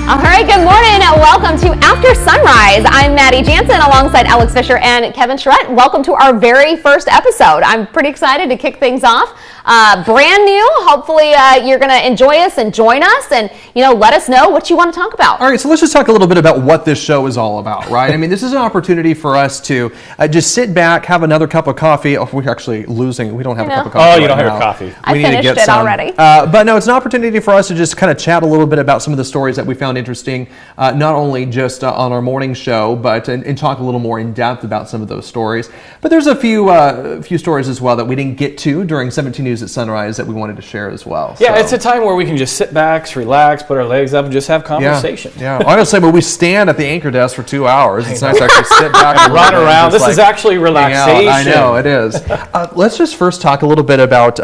All right, good morning. Welcome to After Sunrise. I'm Maddie Janssen alongside Alex Fisher and Kevin Charette. Welcome to our very first episode. I'm pretty excited to kick things off. Brand new. Hopefully you're going to enjoy us and join us and, let us know what you want to talk about. All right, so let's just talk a little bit about what this show is all about, right? I mean, this is an opportunity for us to just sit back, have another cup of coffee. Oh, we're actually losing. We don't have a cup of coffee. Oh, you don't have your coffee. I finished it already. But no, it's an opportunity for us to just kind of chat a little bit about some of the stories that we found interesting, not only just on our morning show, but and talk a little more in depth about some of those stories. But there's a few stories as well that we didn't get to during 17 News at Sunrise that we wanted to share as well. Yeah, so it's a time where we can just sit back, relax, put our legs up, and just have conversation. Yeah. Honestly, but we stand at the anchor desk for 2 hours. It's nice to actually sit back and run around. This is actually relaxation. I know, it is. Let's just first talk a little bit about,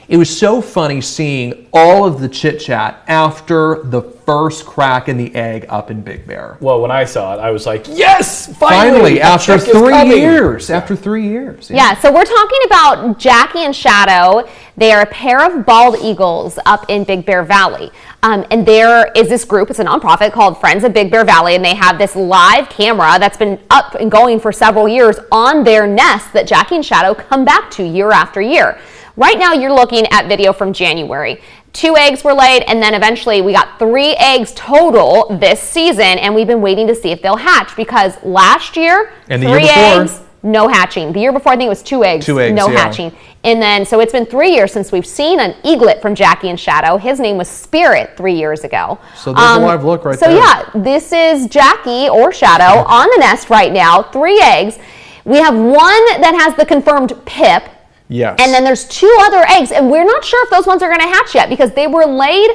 it was so funny seeing all of the chit-chat after the first crack in the egg up in Big Bear. Well, when I saw it, I was like, yes, finally after 3 years. After 3 years. Yeah, so we're talking about Jackie and Shadow. They are a pair of bald eagles up in Big Bear Valley. And there is this group, it's a nonprofit called Friends of Big Bear Valley, and they have this live camera that's been up and going for several years on their nest that Jackie and Shadow come back to year after year. Right now, you're looking at video from January. 2 eggs were laid, and then eventually we got 3 eggs total this season, and we've been waiting to see if they'll hatch because last year, and 3 eggs, no hatching. The year before, I think it was 2 eggs, no hatching. And then, so it's been 3 years since we've seen an eaglet from Jackie and Shadow. His name was Spirit 3 years ago. So there's a live look right there. So yeah, this is Jackie or Shadow on the nest right now, 3 eggs. We have one that has the confirmed pip. Yes. And then there's 2 other eggs, and we're not sure if those ones are going to hatch yet because they were laid,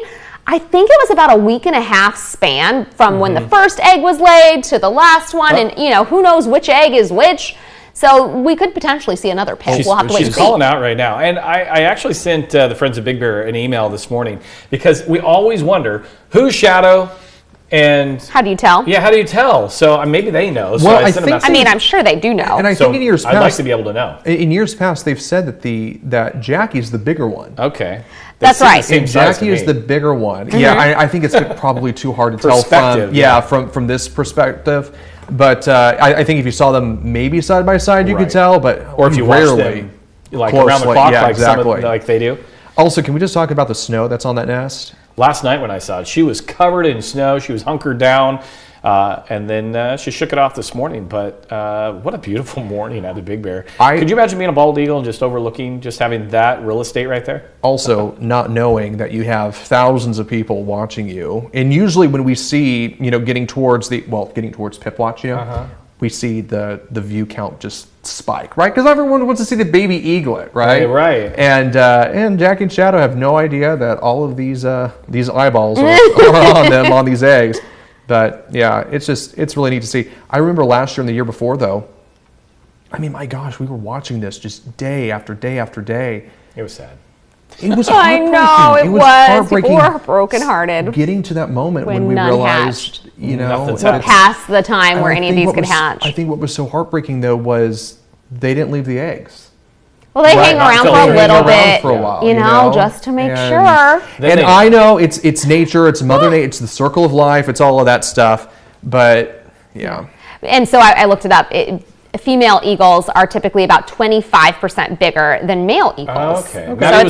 I think it was about a week and a half span from when the first egg was laid to the last one, and who knows which egg is which. So we could potentially see another pip. We'll have to wait and see. She's calling out right now. And I actually sent the Friends of Big Bear an email this morning because we always wonder who's Shadow. And how do you tell? Yeah, how do you tell? So maybe they know. So well, I'm sure they do know. And I think in years past, I'd like to be able to know. In years past, they've said that Jackie's the bigger one. Okay, that's right. Jackie is the bigger one. Mm-hmm. Yeah, I think it's probably too hard to tell from this perspective. But I think if you saw them maybe side by side, you could tell. But or if you watched them like closely, around the clock, like they do. Also, can we just talk about the snow that's on that nest? Last night when I saw it, she was covered in snow. She was hunkered down, and then she shook it off this morning. But what a beautiful morning at the Big Bear. Could you imagine being a bald eagle and just overlooking, just having that real estate right there? Also, not knowing that you have thousands of people watching you. And usually when we see, getting towards pip watch, we see the view count just spike, right? Because everyone wants to see the baby eaglet, right? Right. And Jackie and Shadow have no idea that all of these eyeballs are on them on these eggs. But yeah, it's really neat to see. I remember last year and the year before, though. I mean, my gosh, we were watching this just day after day after day. It was sad. It was heartbreaking. I know, it was. Heartbreaking. People were brokenhearted. Getting to that moment when we realized, we're past the time where any of these could hatch. I think what was so heartbreaking, though, was they didn't leave the eggs. Well, they hang around for a little bit, for a while, just to make sure. And I know it's nature, it's Mother Nature, it's the circle of life, it's all of that stuff. But yeah. And so I looked it up. Female eagles are typically about 25% bigger than male eagles. Okay. Maddie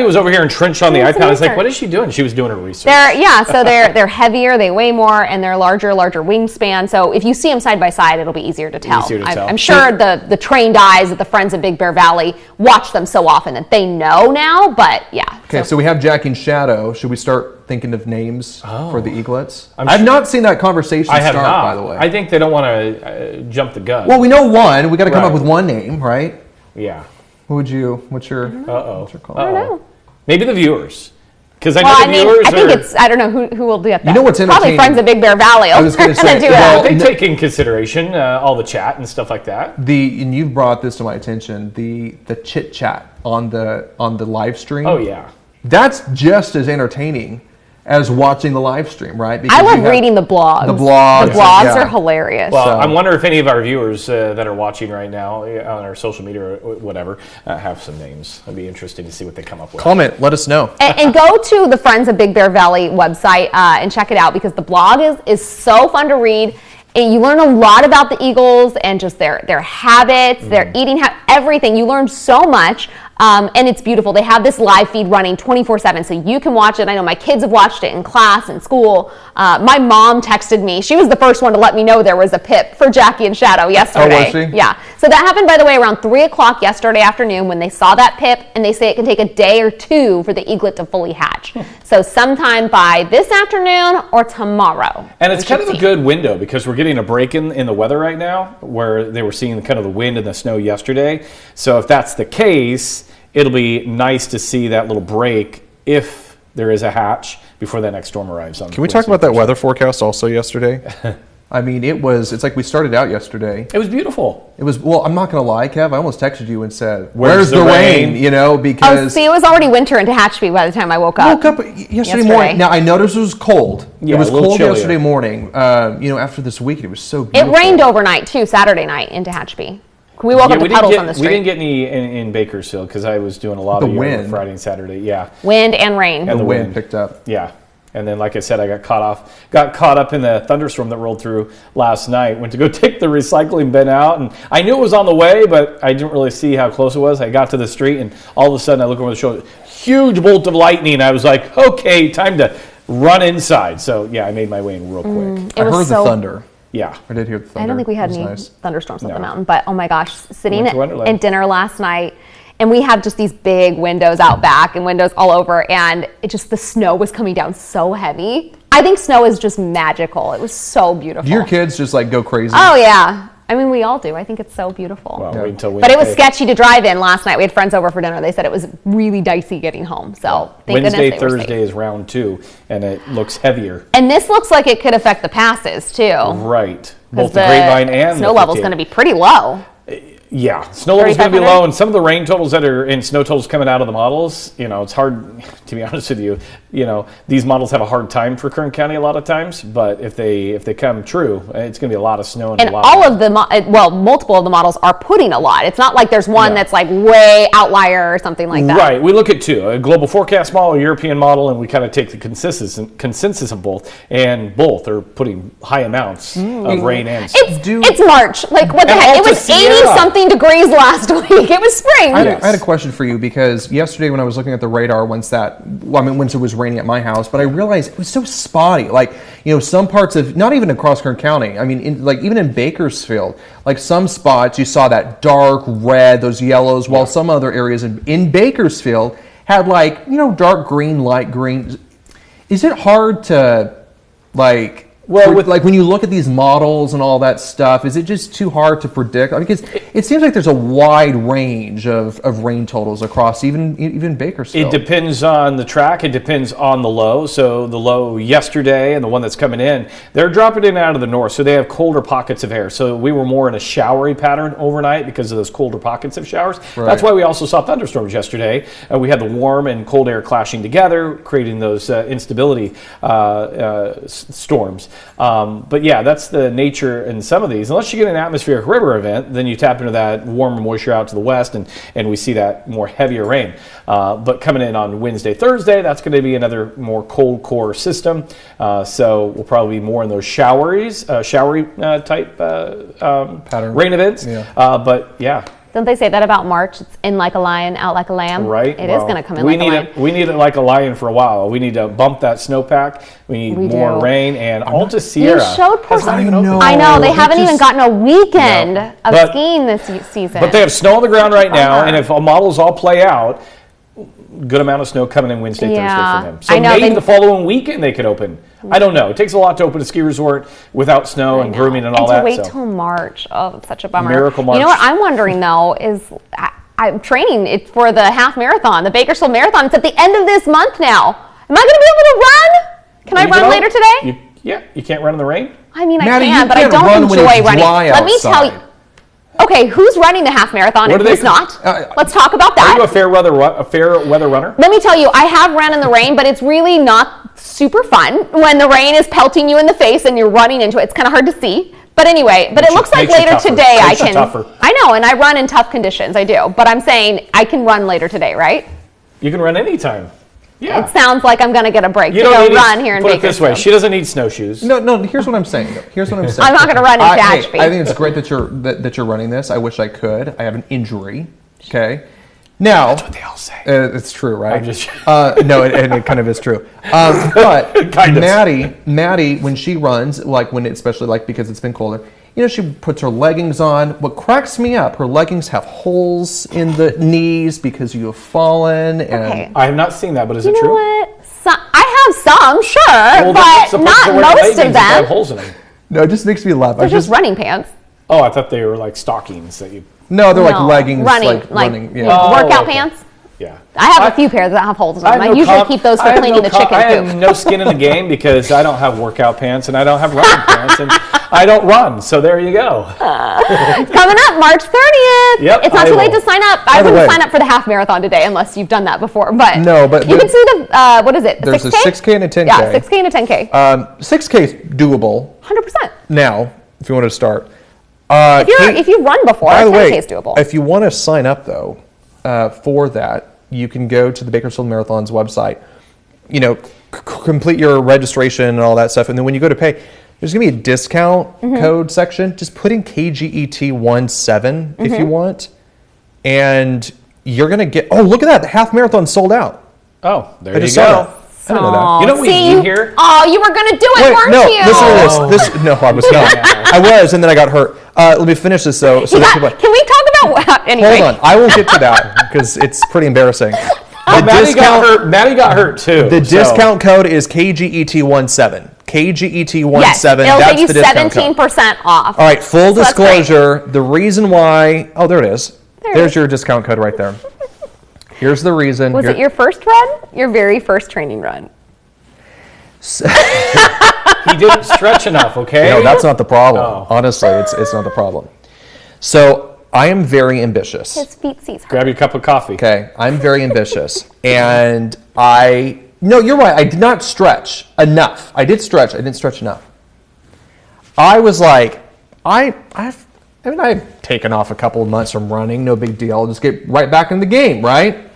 was over here entrenched on the iPad. I was like, what is she doing? She was doing her research. They're heavier, they weigh more, and they're larger wingspan. So if you see them side by side, it'll be easier to tell. I'm sure the trained eyes at the Friends of Big Bear Valley watch them so often that they know now, but yeah. Okay, so we have Jackie and Shadow. Should we start thinking of names for the eaglets? I've not seen that conversation start, by the way. I think they don't want to jump the gun. Well, we know one. We got to come up with one name, right? Yeah. What's your call? I don't know. Maybe the viewers. Because I don't know who will do that. You know what's entertaining? Probably Friends of Big Bear Valley. I was going to say, they take in consideration all the chat and stuff like that. And you've brought this to my attention, the chit chat on the live stream. Oh yeah. That's just as entertaining as watching the live stream, right? Because I love reading the blogs. The blogs are hilarious. Well, I wonder if any of our viewers that are watching right now on our social media or whatever have some names. It'd be interesting to see what they come up with. Comment, let us know. And go to the Friends of Big Bear Valley website and check it out, because the blog is so fun to read. And you learn a lot about the eagles and just their habits, their eating habits, everything. You learn so much. And it's beautiful. They have this live feed running 24/7, so you can watch it. I know my kids have watched it in class and school. My mom texted me. She was the first one to let me know there was a pip for Jackie and Shadow yesterday. Oh, was she? Yeah. So that happened, by the way, around 3 o'clock yesterday afternoon when they saw that pip, and they say it can take a day or two for the eaglet to fully hatch. So sometime by this afternoon or tomorrow. And it's kind of a good window because we're getting a break in the weather right now, where they were seeing kind of the wind and the snow yesterday. So if that's the case, it'll be nice to see that little break if there is a hatch before that next storm arrives. Can we talk about that weather forecast also yesterday? I mean, it's like we started out yesterday. It was beautiful. It was, well, I'm not going to lie, Kev. I almost texted you and said, where's the rain? You know, because... Oh, see, it was already winter in Tehachapi by the time I woke up. Yesterday morning. Now, I noticed it was cold. Yeah, it was cold chillier. Yesterday morning. You know, after this week, it was so beautiful. It rained overnight, too, Saturday night in Tehachapi. We woke up to puddles on the street. We didn't get any in Bakersfield because I was doing a lot of wind Friday and Saturday. Yeah, wind and rain. And the wind picked up. Yeah, and then like I said, I got caught up in the thunderstorm that rolled through last night. Went to go take the recycling bin out, and I knew it was on the way, but I didn't really see how close it was. I got to the street, and all of a sudden, I look over the shoulder, huge bolt of lightning. I was like, okay, time to run inside. So yeah, I made my way in real quick. I heard the thunder. Yeah. I did hear the thunder. I don't think we had any thunderstorms up the mountain, but oh my gosh, sitting at dinner last night, and we have just these big windows out back and windows all over, and the snow was coming down so heavy. I think snow is just magical. It was so beautiful. Do your kids just like go crazy? Oh yeah. I mean, we all do. I think it's so beautiful. Well, wait until but it was sketchy to drive in last night. We had friends over for dinner. They said it was really dicey getting home. So thank Wednesday, Thursday is round 2, and it looks heavier. And this looks like it could affect the passes too. Right. Both the grapevine and snow level is going to be pretty low. Yeah, snow level is going to be low, and some of the rain totals that are in snow totals coming out of the models, you know, it's hard, to be honest with you, you know, these models have a hard time for Kern County a lot of times, but if they come true, it's going to be a lot of snow. And all of the, multiple of the models are putting a lot. It's not like there's one that's like way outlier or something like that. Right, we look at 2, a global forecast model, a European model, and we kind of take the consensus of both, and both are putting high amounts of rain and snow. It's March, like what the heck, it was 80-something degrees last week. It was spring. I had a question for you, because yesterday when I was looking at the radar, once it was raining at my house, but I realized it was so spotty. Like, you know, some parts of, not even across Kern County, I mean, even in Bakersfield, like some spots you saw that dark red, those yellows, while some other areas in Bakersfield had like, you know, dark green, light green. Is it hard to like... Well, like when you look at these models and all that stuff, is it just too hard to predict? I mean, because it seems like there's a wide range of rain totals across even Bakersfield. It depends on the track. It depends on the low. So the low yesterday and the one that's coming in, they're dropping in out of the north. So they have colder pockets of air. So we were more in a showery pattern overnight because of those colder pockets of showers. Right. That's why we also saw thunderstorms yesterday. We had the warm and cold air clashing together, creating those instability storms. But yeah, that's the nature in some of these. Unless you get an atmospheric river event, then you tap into that warmer moisture out to the west, and we see that more heavier rain. But coming in on Wednesday, Thursday, that's going to be another more cold core system. So we'll probably be more in those showery type pattern rain events. Yeah. But yeah. Don't they say that about March? It's in like a lion, out like a lamb. Right. It is going to come in like a lion. We need it like a lion for a while. We need to bump that snowpack. We need more rain. And Alta Sierra has not even opened. I know. They haven't even gotten a weekend of skiing this season. But they have snow on the ground right now. And if models all play out, good amount of snow coming in Wednesday, Thursday for them. So maybe the following weekend they could open. I don't know. It takes a lot to open a ski resort without snow and grooming and all that. And to wait till March. Oh, it's such a bummer. Miracle March. You know what I'm wondering, though, is I'm training for the half marathon, the Bakersfield Marathon. It's at the end of this month now. Am I going to be able to run? Can I run later today? You can't run in the rain? I mean, Maddie, I can, but I don't enjoy running. Let me tell you. Okay, who's running the half marathon and who's not? Let's talk about that. Are you a fair weather runner? Let me tell you, I have ran in the rain, but it's really not super fun when the rain is pelting you in the face and you're running into it. It's kind of hard to see. But anyway, it looks like later today I can. I know, and I run in tough conditions. I do, but I'm saying I can run later today, right? You can run anytime. Yeah. It sounds like I'm going to get a break to go run here in Bakersfield. Put it this way, she doesn't need snowshoes. No. Here's what I'm saying. I'm not going to run in Tehachapi. I think it's great that you're running this. I wish I could. I have an injury. Okay. Now that's what they all say. It's true, right? I'm just no, it kind of is true. But Maddie, when she runs, especially because it's been colder, she puts her leggings on. What cracks me up, her leggings have holes in the knees because you have fallen. And okay. I have not seen that, but is it true? You know what? I have some, sure, but not most of them. Have holes in them. No, it just makes me laugh. They're just running pants. Oh, I thought they were like stockings that you. No, they're like leggings. Running. Yeah. Workout pants? Yeah. I have a few pairs that have holes in them. I usually keep those for cleaning the chicken coop. I have no skin in the game because I don't have workout pants and I don't have running pants and I don't run. So there you go. Coming up March 30th. Yep, it's not too late to sign up. I wouldn't sign up for the half marathon today unless you've done that before. But you can see the, what is it? There's 6K? A 6K and a 10K. Yeah, 6K and a 10K. 6K is doable. 100%. Now, if you want to start. If you've run before, 10K is doable. If you want to sign up, though, for that, you can go to the Bakersfield Marathon's website, complete your registration and all that stuff. And then when you go to pay, there's going to be a discount code section. Just put in KGET17 if you want. And you're going to get, look at that. The half marathon sold out. Oh, there you go. I didn't know that. You know what we need here? Oh, you were going to do it, weren't you? No, listen to this. No, I was not. I was, and then I got hurt. Let me finish this, though. Can we talk about anyway? Hold on. I will get to that because it's pretty embarrassing. Maddie got hurt, too. The discount code is KGET17. KGET17. Yes, it'll that's give you the 17% off. All right, full disclosure. The reason why... Oh, there it is. There's your discount code right there. Here's the reason. Was it your first run? Your very first training run? He didn't stretch enough, okay? No, that's not the problem. Oh. Honestly, it's not the problem. So I am very ambitious. His feet sees her. Grab your cup of coffee. Okay, I'm very ambitious. And no, you're right. I did not stretch enough. I did stretch. I didn't stretch enough. I was like, I've taken off a couple of months from running. No big deal. I'll just get right back in the game, right?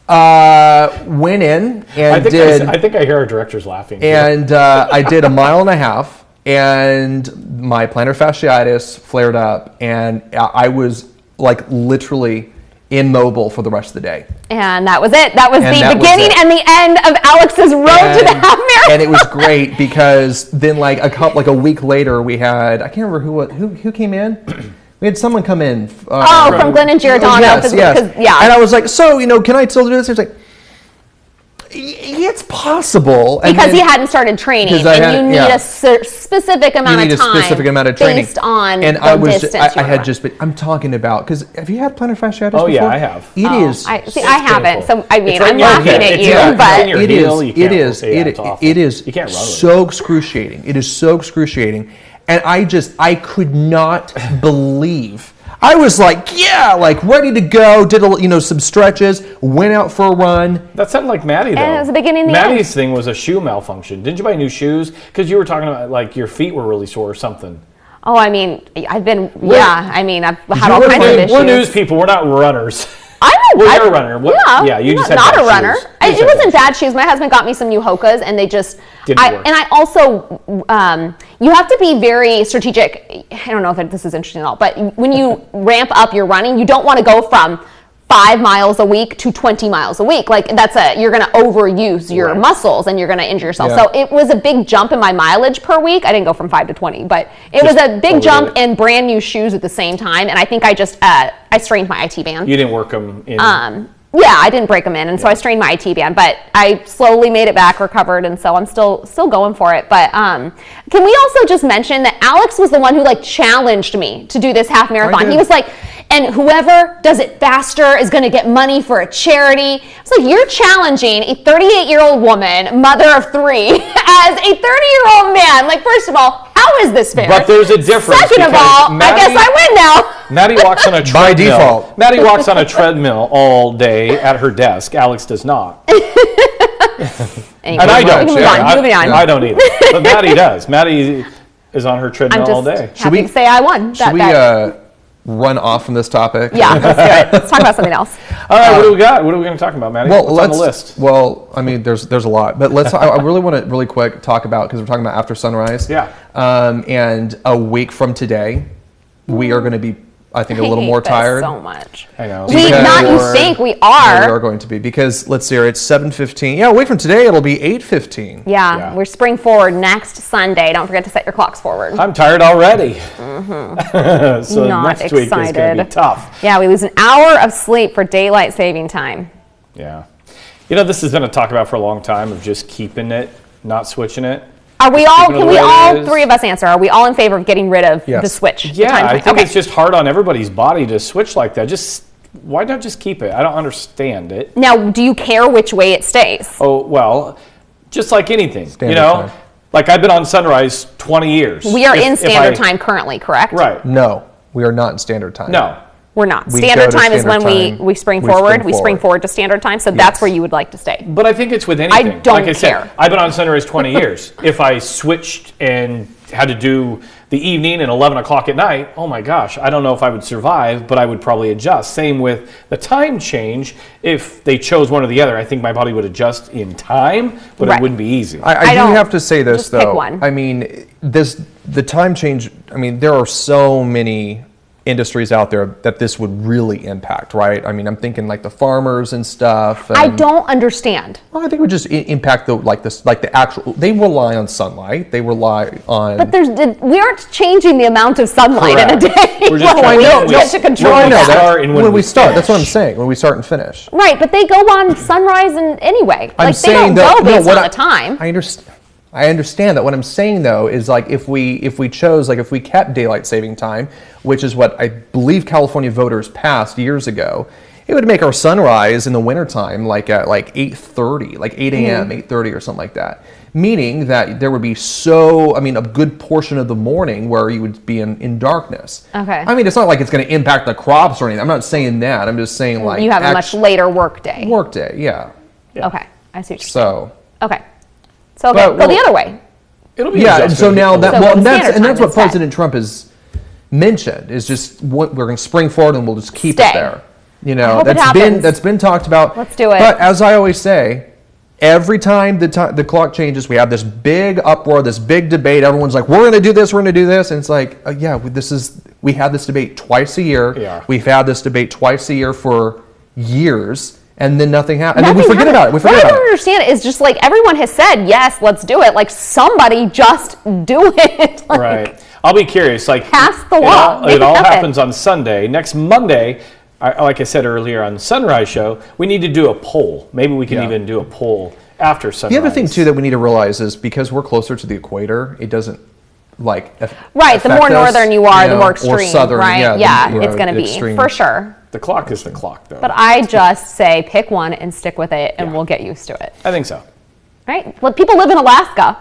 Went in and I think I hear our directors laughing. And I did a mile and a half, and my plantar fasciitis flared up, and I was like literally immobile for the rest of the day. And that was it. That was the beginning and the end of Alex's road to the half marathon. And it was great because then like a week later we had, I can't remember who came in. We had someone come in. From Glenn and Giordano. Yes. Yeah. And I was like, so, can I still do this? He was like, it's possible. Because he hadn't started training, and you need a specific amount of time. Training. Based on and the distance I had just been, I'm talking about, because have you had plantar fasciitis before? Oh, yeah, I have. It is. I haven't, so I'm laughing at you, but it is so excruciating. It is so excruciating. And I could not believe. I was like, ready to go, did some stretches, went out for a run. That sounded like Maddie, though. And it was the beginning and the end. Maddie's thing was a shoe malfunction. Didn't you buy new shoes? Because you were talking about, like, your feet were really sore or something. Oh, I've had all kinds of issues. We're news people. We're not runners. You're a runner. You just had not bad a runner. shoes. It wasn't bad shoes. My husband got me some new Hokas, and they just didn't work. And I also you have to be very strategic. I don't know if this is interesting at all, but when you ramp up your running, you don't want to go from 5 miles a week to 20 miles a week. Like you're going to overuse your muscles and you're going to injure yourself. Yeah. So it was a big jump in my mileage per week. I didn't go from 5 to 20, but it was a big jump in brand new shoes at the same time. And I think I just, I strained my IT band. You didn't work them in? Yeah, I didn't break them in. And so I strained my IT band, but I slowly made it back, recovered. And so I'm still going for it. But can we also just mention that Alex was the one who challenged me to do this half marathon. He was like, and whoever does it faster is going to get money for a charity. It's like, you're challenging a 38-year-old woman, mother of 3, as a 30-year-old man. Like, first of all, how How is this fair? But there's a difference. Second of all, I guess I win now. Maddie walks on a treadmill. By default. Maddie walks on a treadmill all day at her desk. Alex does not. Anyway, And I don't. Moving on. I don't either. But Maddie does. Maddie is on her treadmill I'm just all day. happy to say I won. Should we run off from this topic? Yeah, let's do it. Let's talk about something else. All right, what do we got? What are we going to talk about, Maddie? Well, What's on the list? Well, I mean, there's a lot, but I really want to really quick talk about, because we're talking about after sunrise. Yeah. And a week from today, we are going to be, I think, a little more tired. So much. I know. We not you think we are. We are going to be, because let's see here, it's 7:15. Yeah, a week from today it'll be 8:15. Yeah, we're spring forward next Sunday. Don't forget to set your clocks forward. I'm tired already. So Not next week is going to be tough. Yeah, we lose an hour of sleep for daylight saving time. Yeah. You know, this has been a talk about for a long time of just keeping it, not switching it. Are we all? keeping it Can the we way it all is. three of us answer? Are we all in favor of getting rid of Yes. the switch? the Yeah, time I change? think Okay. it's just hard on everybody's body to switch like that. Just why not just keep it? I don't understand it. Now, do you care which way it stays? Oh, well, just like anything, Standard you know? time. Like I've been on Sunrise 20 years. We are in If standard I- time currently, correct? Right. No, we are not in standard time. No. We're not. We Standard go to time is when standard time. we spring We forward. spring We spring forward. forward to standard time. So that's Yes. where you would like to stay. But I think it's with anything. don't like I said, care. I've been on Sunrise 20 years. If I switched and had to do the evening and 11 o'clock at night, oh my gosh, I don't know if I would survive, but I would probably adjust. Same with the time change. If they chose one or the other, I think my body would adjust in time, but Right. it wouldn't be easy. I do don't- have to say this just pick though. one. I mean, the time change. I mean, there are so many industries out there that this would really impact, right? I mean, I'm thinking like the farmers and stuff. I and- don't understand. Well, I think it would just impact the actual. They rely on sunlight. They rely on. But we aren't changing the amount of sunlight in a Correct. day. We're just Well, trying we to- don't we- get to control well, I know that. that. Start and when we start. That's what I'm finish. saying. When we start and finish. Right, but they go on sunrise and anyway. I'm Like they saying don't go that based on the time. I understand that. What I'm saying though is like if we chose, like if we kept daylight saving time, which is what I believe California voters passed years ago, it would make our sunrise in the wintertime like at like 8:30, like 8 a.m., 8:30 or something like that. Meaning that there would be a good portion of the morning where you would be in darkness. Okay. I mean, it's not like it's going to impact the crops or anything. I'm not saying that. I'm just saying like You have a much later work day. work day. Yeah. Okay, I see what you're saying. So. Okay. So But, go the well- other way. It'll be Yeah, and adjusted. so now that So well, the and that's standard and that's time what instead. President Trump has mentioned is just what we're going to spring forward and we'll just keep Stay. it there. You I know, hope it happens. that's been talked about. Let's do it. But as I always say, every time the clock changes, we have this big uproar, this big debate. Everyone's like, "We're going to do this, we're going to do this," and it's like, we have this debate twice a year. Yeah. We've had this debate twice a year for years. And then nothing happens. And then we Nothing forget happened. about it. We forget What I about don't it. understand is just like everyone has said, yes, let's do it. Like somebody just do it. Like, Right. I'll be curious. Like Pass the law. Make It it all happen. happens on Sunday. Next Monday, like I said earlier on the Sunrise Show, we need to do a poll. Maybe we can Yeah. even do a poll after Sunrise. The other thing too that we need to realize is because we're closer to the equator, it doesn't like Right. The affect more us, northern you are, you the know, more or extreme. southern, right? yeah, it's going to be extreme. for sure. The clock is the clock, though. But I just say pick one and stick with it, and Yeah. we'll get used to it. I think so. Right? Well, people live in Alaska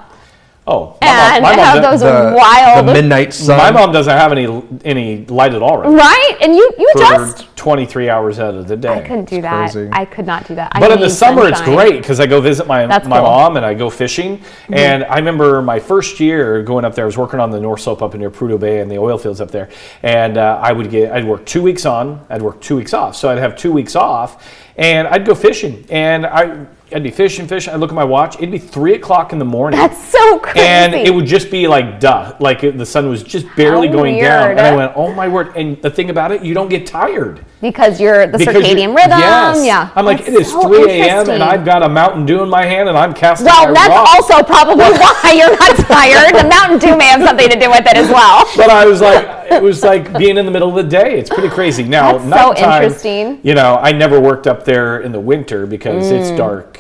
Oh, and have those wild. the midnight sun. My mom doesn't have any light at all right now Right? And you for adjust. 23 hours out of the day. I couldn't do that. crazy. I could not do that. I But in the need summer, it's sunshine. great because I go visit my That's my cool. mom and I go fishing. And I remember my first year going up there. I was working on the North Slope up near Prudhoe Bay and the oil fields up there. And I'd work 2 weeks on, I'd work 2 weeks off. So I'd have 2 weeks off, and I'd go fishing. And I'd be fishing. I'd look at my watch. It'd be 3 o'clock in the morning. That's so crazy. And it would just be like like the sun was just barely How going down. weird. And I went, oh my word. And the thing about it, you don't get tired. because you're the Because circadian rhythm. Yes. Yeah. I'm like, That's it is so 3 a.m. interesting. and I've got a Mountain Dew in my hand and I'm casting Well, my that's rod. also probably why you're not tired. The Mountain Dew may have something to do with it as well. But I was like, it was like being in the middle of the day. It's pretty crazy. Now, That's so nighttime, interesting. You know, I never worked up there in the winter because it's Mm. dark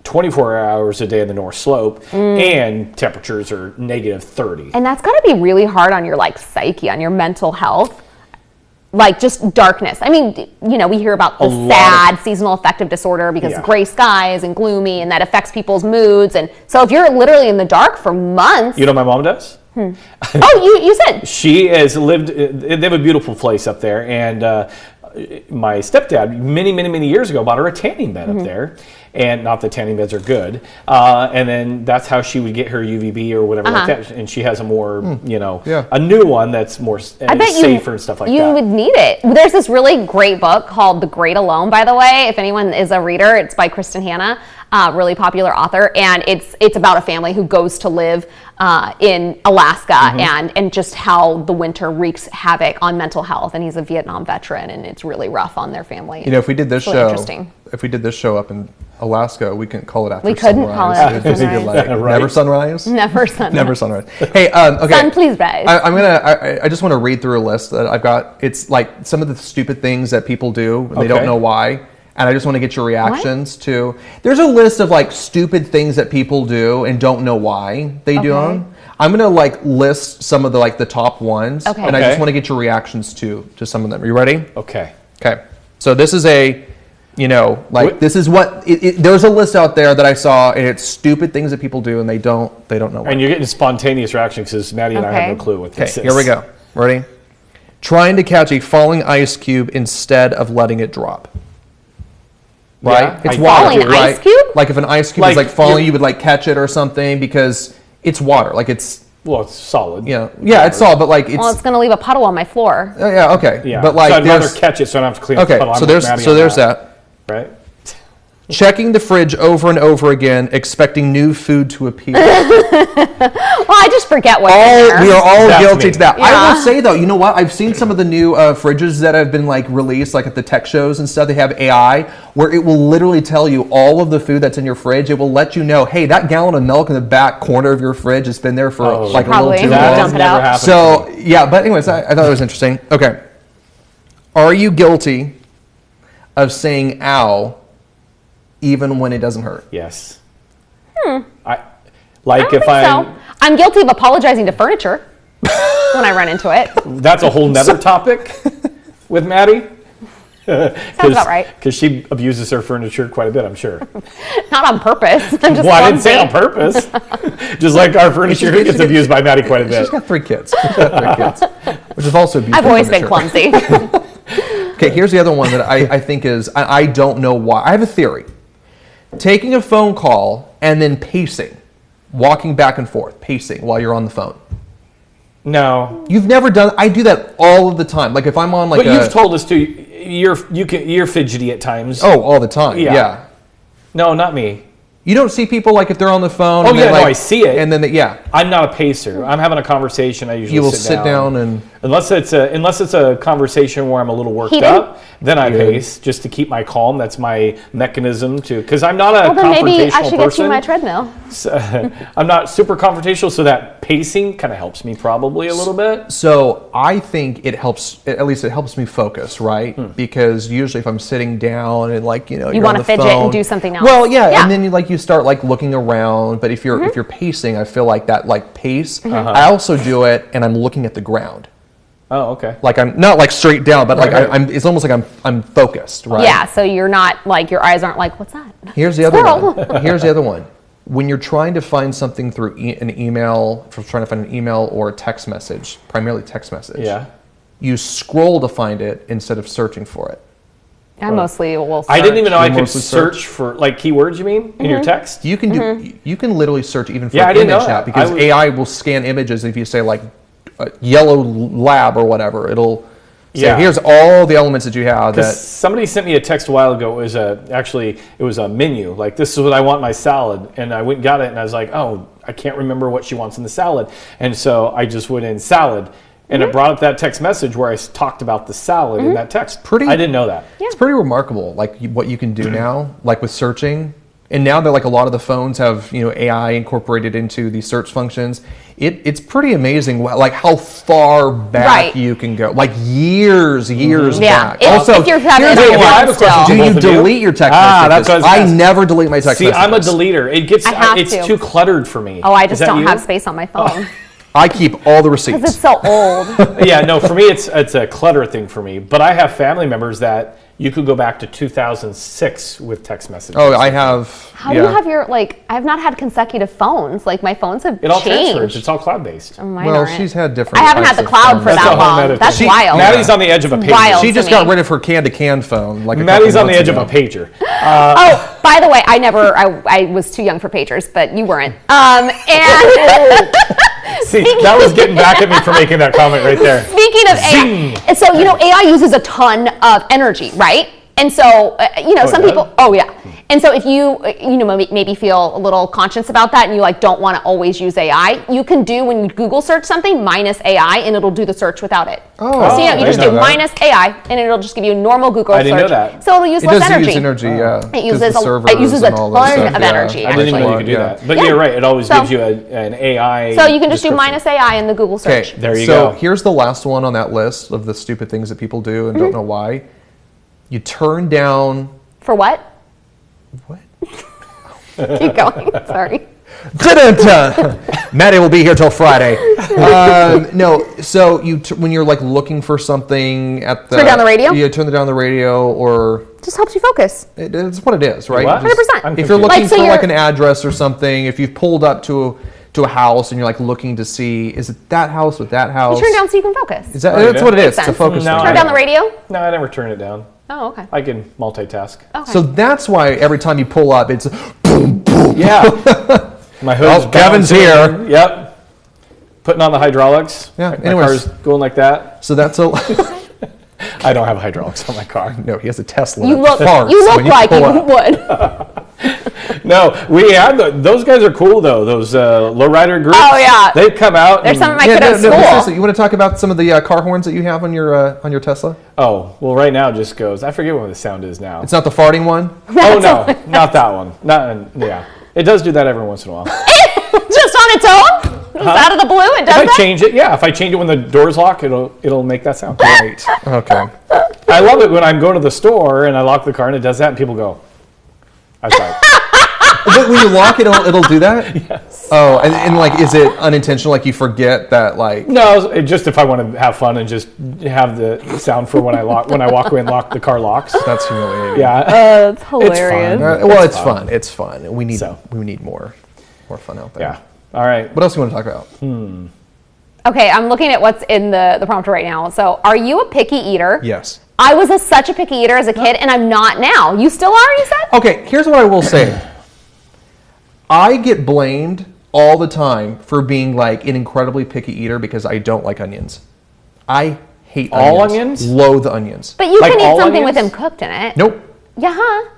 24 hours a day in the North Slope and temperatures are negative 30. And that's got to be really hard on your like psyche, on your mental health. Like just darkness. I mean, you know, we hear about the lot sad seasonal affective disorder because Yeah. gray skies and gloomy, and that affects people's moods. And so if you're literally in the dark for months, You know what my mom does? Oh, you said. She has lived, they have a beautiful place up there, and my stepdad, many years ago, bought her a tanning bed up there. And not that tanning beds are good. And then that's how she would get her UVB or whatever like that. And she has a more, a new one that's more safer and stuff like that. You would need it. There's this really great book called The Great Alone, by the way. If anyone is a reader, it's by Kristen Hanna, really popular author. And it's about a family who goes to live in Alaska and just how the winter wreaks havoc on mental health. And he's a Vietnam veteran, and it's really rough on their family. If we did this show up in Alaska, we couldn't call it after sunrise. We couldn't call it after sunrise. Never sunrise? Never sunrise. Never sunrise. Hey, okay. Sun, please rise. I just want to read through a list that I've got. It's like some of the stupid things that people do, and they don't know why. And I just want to get your reactions to. There's a list of like stupid things that people do and don't know why they do them. I'm gonna like list some of the top ones, and I just want to get your reactions to some of them. Are you ready? Okay. Okay. So this is this is what there's a list out there that I saw, and it's stupid things that people do and they don't know why. And you're getting spontaneous reactions because Maddie and I have no clue what this is. Okay, here we go. Ready? Trying to catch a falling ice cube instead of letting it drop. Right? Yeah, it's water, falling right? ice cube? Like if an ice cube is falling, you would catch it or something because it's water. It's solid. Yeah, it's solid, but it's going to leave a puddle on my floor. Yeah, okay. Yeah. But so I'd rather catch it so I don't have to clean the puddle. So there's that. Right. Checking the fridge over and over again, expecting new food to appear. Well, I just forget what's in there. We are all guilty to that. Yeah. I will say though, you know what? I've seen some of the new fridges that have been released, at the tech shows and stuff. They have AI where it will literally tell you all of the food that's in your fridge. It will let you know, hey, that gallon of milk in the back corner of your fridge has been there for a little too long. Dump it out. So yeah, but anyways, I thought it was interesting. Okay, are you guilty of saying "ow" even when it doesn't hurt? Yes. I'm guilty of apologizing to furniture when I run into it. That's a whole nother topic with Maddie. Sounds about right. Because she abuses her furniture quite a bit, I'm sure. Not on purpose. I'm just I didn't say on purpose. Just like our furniture gets abused by Maddie quite a bit. She's got 3 kids. Which is also abused. I've always been clumsy. Okay, here's the other one that I think is, I don't know why. I have a theory. Taking a phone call and then pacing. Walking back and forth, pacing while you're on the phone. No. You've never done. I do that all of the time. If I'm on But you've told us too. You're fidgety at times. Oh, all the time. Yeah. No, not me. You don't see people if they're on the phone. Oh yeah, no, I see it. And then I'm not a pacer. I'm having a conversation. I usually sit down and unless it's a conversation where I'm a little worked up, then I pace just to keep my calm. That's my mechanism because I'm not a confrontational person. Well, then maybe I should get you my treadmill. So, I'm not super confrontational, so that pacing kind of helps me probably a little bit. So I think it helps. At least it helps me focus, right? Because usually if I'm sitting down and you want to fidget and do something else. Well, yeah. And then you start looking around. But if you're pacing, I feel like that pace. I also do it, and I'm looking at the ground. Oh, okay. I'm not straight down, but I'm. It's almost like I'm focused, right? Yeah. So you're not your eyes aren't what's that? Here's the other one. Here's the other one. When you're trying to find something through an email, or a text message, primarily text message. Yeah. You scroll to find it instead of searching for it. I mostly will search. I didn't even know I could search for keywords, you mean, in your text? You can do. You can literally search even for an image now because AI will scan images. If you say yellow lab or whatever, it'll say here's all the elements that you have. That somebody sent me a text a while ago. It was a menu. This is what I want in my salad, and I went and got it, and I was like, oh, I can't remember what she wants in the salad, and so I just went in salad. And it brought up that text message where I talked about the salad in that text. I didn't know that. Yeah. It's pretty remarkable, what you can do now, with searching. And now that a lot of the phones have AI incorporated into these search functions, it's pretty amazing how far back you can go, years back. Also, if you're having do you delete your text messages? I never delete my text messages. See, I'm a deleter. It's too cluttered for me. Oh, I just don't have space on my phone. I keep all the receipts. Because it's so old. Yeah, no, for me, it's a clutter thing for me. But I have family members that you could go back to 2006 with text messages. Oh, I have. How do you have your, like, I've not had consecutive phones. Like, my phones have It all changed. transfers. It's all cloud-based. Oh, mine Well, aren't. she's had different. I haven't had types the of cloud phones. for That's a that whole long. nother That's thing. wild. Maddie's on the edge of a pager. Wild. She just to got me. rid of her can-to-can phone. Like Maddie's on the edge of months a ago. pager. Oh, by the way, I was too young for pagers, but you weren't. And See, that was getting back at me for making that comment right there. speaking of AI, and so, AI uses a ton of energy, right? And so, some it people, does? oh yeah. And so if you, maybe feel a little conscious about that and you like don't want to always use AI, you can do when you Google search something minus AI and it'll do the search without it. Oh, So you I just know do that. minus AI and it'll just give you normal Google I didn't know search. that. So it'll use It less does energy. use energy, yeah. It 'cause uses the it servers uses a and all that ton stuff, of yeah. energy. I didn't even know you actually. could do that. But Yeah. you're right. It always So- gives you an AI. So you can just do description. minus AI in the Google Okay, search. There you so go. here's the last one on that list of the stupid things that people do and don't know why. You turn down. For what? What? Keep going. Sorry. Da-da-da. Maddie will be here till Friday. No, so when you're like looking for something at the Turn down the radio? You turn down the radio, or Just helps you focus. it's what it is, right? What? 100%. I'm If you're confused. looking Like, so for like you're- an address or something, if you've pulled up to a house and you're like looking to see, is it that house with that house? You turn down so you can focus. Is that, Oh, you that's do? what it is. Makes It's a sense. focus No, thing. Turn down the radio? No, I never turn it down. Oh, okay. I can multitask. Okay. So that's why every time you pull up, it's boom, boom. Yeah. My hood's Oh, Kevin's bouncing. here. Yep. Putting on the hydraulics. Yeah, My anyways. car's going like that. So that's a I don't have hydraulics on my car. no. He has a Tesla. you look, that farts you look when like pull you up. would. No, we had those guys are cool though. Those lowrider groups. Oh, yeah. They come out. There's and- some of my Yeah, kid no, at no, school. seriously, you want to talk about some of the car horns that you have on your Tesla? Oh, well, right now it just goes. I forget what the sound is now. It's not the farting one. Oh no, not that one. Yeah, it does do that every once in a while. Just on its own? Just out of the blue, it does If I that? change it, yeah. If I change it when the doors lock, it'll make that sound. Great. Okay. I love it when I'm going to the store and I lock the car and it does that, and people go, "I saw it." But when you lock it, it'll do that. Yes. Oh, and like, is it unintentional? Like you forget that, like. No, just if I want to have fun and just have the sound for when I walk away and lock the car locks. That's humiliating. Yeah. That's fun. hilarious. Well, it's fun. It's fun. We need So. more fun out there. Yeah. All right. What else do you want to talk about? Okay, I'm looking at what's in the prompter right now. So, are you a picky eater? Yes. I was such a picky eater as a kid, and I'm not now. You still are, you said? Okay, here's what I will say. I get blamed all the time for being like an incredibly picky eater because I don't like onions. I hate All onions. onions? Loathe onions. But you Like can eat all something with them onions? cooked in it. Nope. Yeah, huh?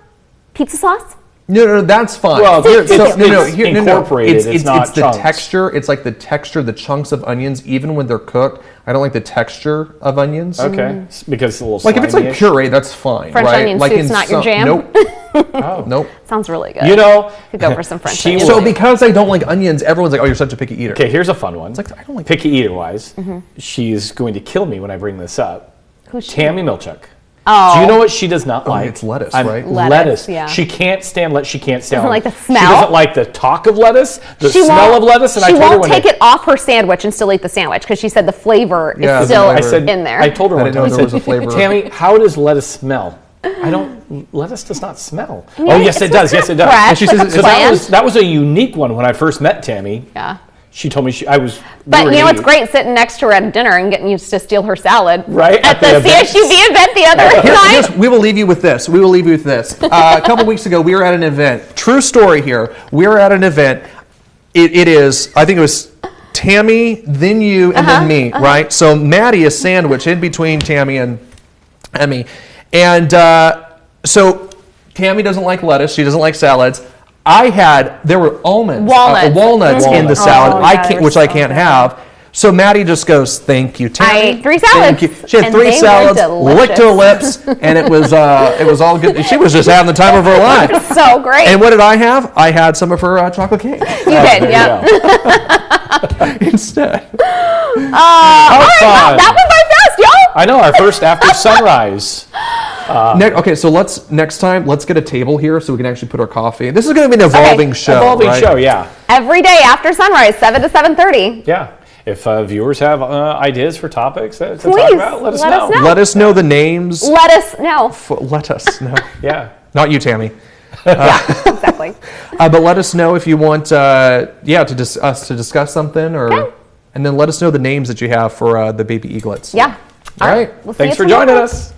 Pizza sauce? No, that's fine. Well, it's incorporated, it's not It's the chunks. texture. It's like the texture, the chunks of onions, even when they're cooked. I don't like the texture of onions. Okay. Because it's a little Like if it's like slimy-ish. puree, that's fine. French right? onion like soup's not your jam? Nope. Oh. Nope. Sounds really good. You know, Could go for some French She onion will- So soup. because I don't like onions, everyone's like, "Oh, you're such a picky eater." okay, here's a fun one. like, I don't like- picky eater wise. She's going to kill me when I bring this up. Who's she? Tammy Milchuk. Oh. Do you know what she does not like? it's lettuce, right? Lettuce, yeah. She can't stand lettuce. She can't stand. Doesn't like the She smell? doesn't like the talk of lettuce, the She smell won't- of lettuce, and I she told her won't one take day, it off her sandwich and still eat the sandwich because she said the flavor Yeah, is the still flavor. I said in there. I told her I one didn't know time. there was a flavor. Tammy, how does lettuce smell? I don't. Lettuce does not smell. Yeah, Oh yes, it's it does. just Yes, it does. fresh, And she like says a so that plant. was a unique one when I first met Tammy. Yeah. She told me I was. But we were you know what's gonna eat. great? Sitting next to her at dinner and getting used to steal her salad. Right, At at the the event. CSUB event the other night. We will leave you with this. A couple weeks ago, we were at an event. True story here. We were at an event. It is, I think it was Tammy, then you, and then me, right? So Maddie is sandwiched in between Tammy and me. And so Tammy doesn't like lettuce. She doesn't like salads. There were walnuts in the salad, Oh, yeah, they were which I so can't good. have. So Maddie just goes, "Thank you, Tammy." I ate 3 salads, Thank you. She had and 3 they were salads, licked her delicious. lips, and it was all good. She was just having the time of her life. So great. And what did I have? I had some of her chocolate cake you did, There yeah. you go. instead. All right, fun. that went by fast, y'all. I know our first after sunrise. Okay, so next time let's get a table here so we can actually put our coffee. This is going to be an evolving show. Evolving right? show, yeah, Every day after sunrise, 7 to 7:30. yeah. if viewers have ideas for topics to talk Please, about, let us let us know. know. Let us know the names. Let us know. Let us know. Yeah. Not you, Tammy. Exactly. But let us know if you want, us to discuss something, or, Okay. and then let us know the names that you have for the baby eaglets. Yeah. All right. We'll see Thanks you for joining tomorrow. us.